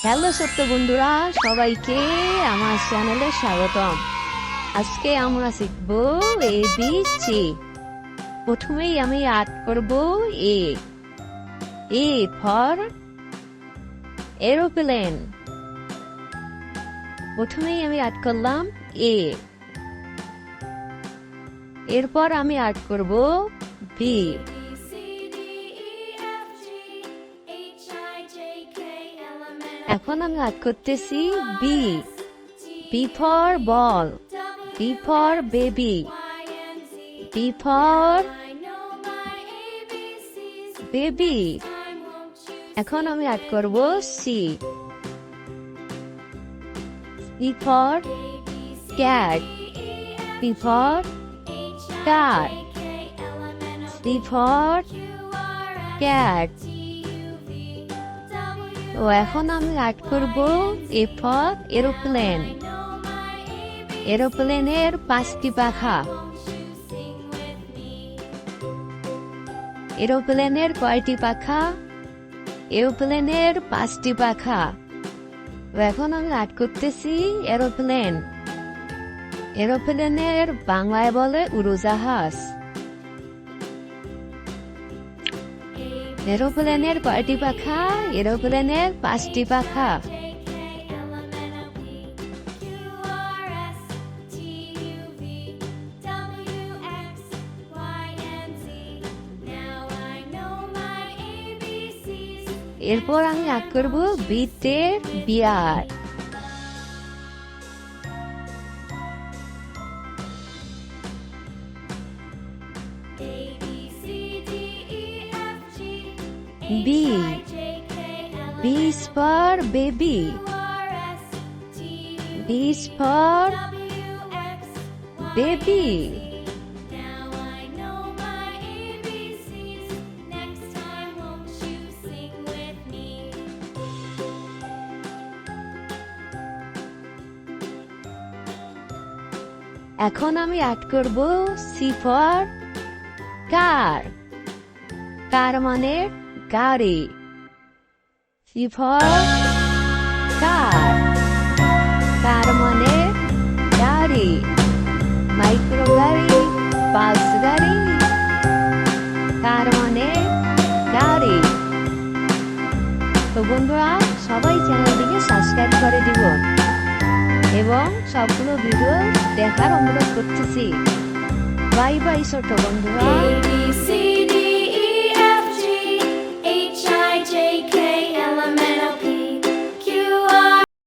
Hello ছোট্ট বন্ধুরা, সবাইকে আমার চ্যানেলে স্বাগতম। আজকে আমরা শিখব ABC। প্রথমেই আমি আর্ট করব এ ফর এরোপ্লেন। প্রথমেই আমি আর্ট করলাম এ। এরপর আমি আর্ট করব বি। এখন আমি আর্ট করতেছি B. B for ball, B for baby, B for baby. এখন আমি আর্ট করব C. C for cat, C for car, C for cat. তো এখন আমি আর্ট করব এ ফর এরোপ্লেন। এরোপ্লেনের 5টি পাখা। এরোপ্লেনের কয়টি পাখা? এরোপ্লেনের 5টি পাখা। তো এখন আমি আর্ট করতেছি এরোপ্লেন। এরোপ্লেনের বাংলায় বলে উড়োজাহাজ। এরোপ্লেনের কয়টি পাখা? এরোপ্লেনের 5টি পাখা। এরপর আমি আর্ট করব বিতে বিয়ার। B. B is for baby. B is for baby. এখন আমি আর্ট করব C for car. কার মানে গাড়ি। সি ফর কার, কার মানে গাড়ি। মাইক্রো গাড়ি, বাস গাড়ি। কার মানে গাড়ি। তো বন্ধুরা, সবাই চ্যানেলটিকে সাবস্ক্রাইব করে দিব এবং সবগুলো ভিডিও দেখার অনুরোধ করতেছি। বাই বাই ছোট বন্ধুরা।